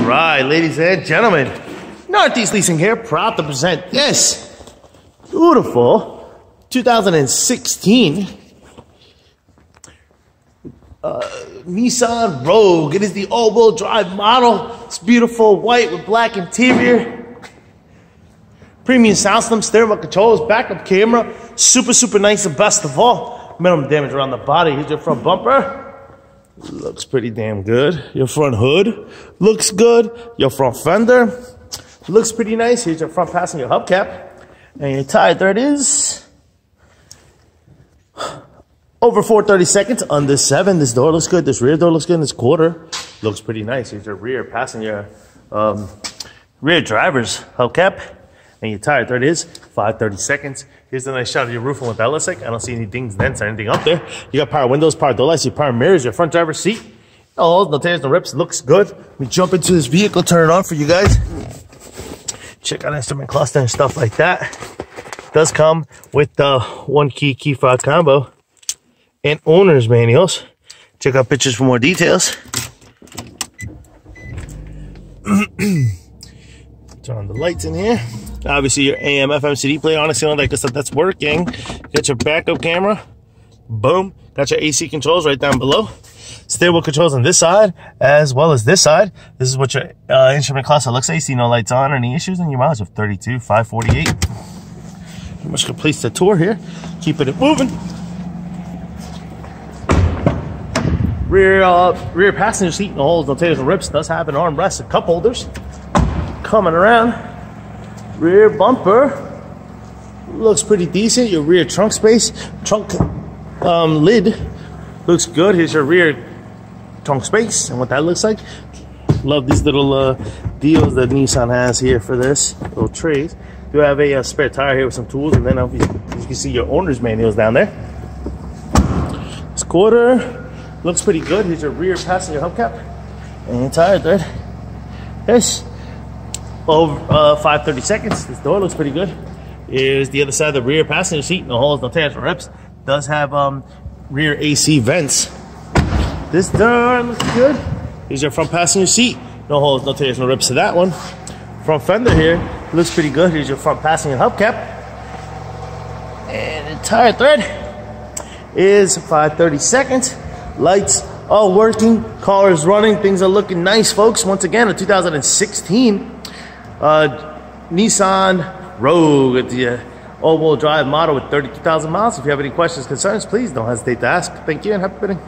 right, ladies and gentlemen, Northeast Leasing here, proud to present this beautiful 2016 Nissan Rogue. It is the all-wheel drive model. It's beautiful white with black interior. Premium sound system, steering wheel controls, backup camera, super nice, and best of all, minimum damage around the body. Here's your front bumper. Looks pretty damn good. Your front hood looks good. Your front fender looks pretty nice. Here's your front passenger hubcap. And your tire, there it is. Over 430 seconds, under 7. This door looks good. This rear door looks good. And this quarter looks pretty nice. Here's your rear passenger, rear driver's hubcap. And your tire, there it is. 530 seconds. Here's a nice shot of your roof and what that looks like. I don't see any dings, dents, or anything up there. You got power windows, power door lights, your power mirrors, your front driver's seat. No tears, no rips. Looks good. Let me jump into this vehicle, turn it on for you guys. Check out instrument cluster and stuff like that. It does come with the 1-key fob combo and owner's manuals. Check out pictures for more details. Turn on the lights in here. Obviously your AM, FM, CD player, honestly, all that good stuff, that's working. Got your backup camera. Boom. Got your AC controls right down below. Steering wheel controls on this side as well as this side. This is what your instrument cluster looks like. You see no lights on or any issues, and your mileage of 32,548. Pretty much completes the tour here. Keeping it moving. Rear passenger seat, no holes, no tears, no rips. Does have an armrest and cup holders. Coming around. Rear bumper looks pretty decent. Your rear trunk space, trunk lid looks good. Here's your rear trunk space and what that looks like. Love these little deals that Nissan has here for this, little trays. Do have a spare tire here with some tools, and then as you can see, your owner's manuals down there. This quarter looks pretty good. Here's your rear passenger hubcap and your tire thread. Yes. Over 530 seconds. This door looks pretty good. Here's the other side of the rear passenger seat. No holes, no tears, no rips. Does have rear AC vents. This door looks good. Here's your front passenger seat. No holes, no tears, no rips to that one. Front fender here looks pretty good. Here's your front passenger hubcap. And the tire thread is 530 seconds. Lights all working. Car is running. Things are looking nice, folks. Once again, a 2016 Nissan Rogue at the all-wheel drive model with 32,000 miles. If you have any questions, concerns, please don't hesitate to ask. Thank you and happy bidding.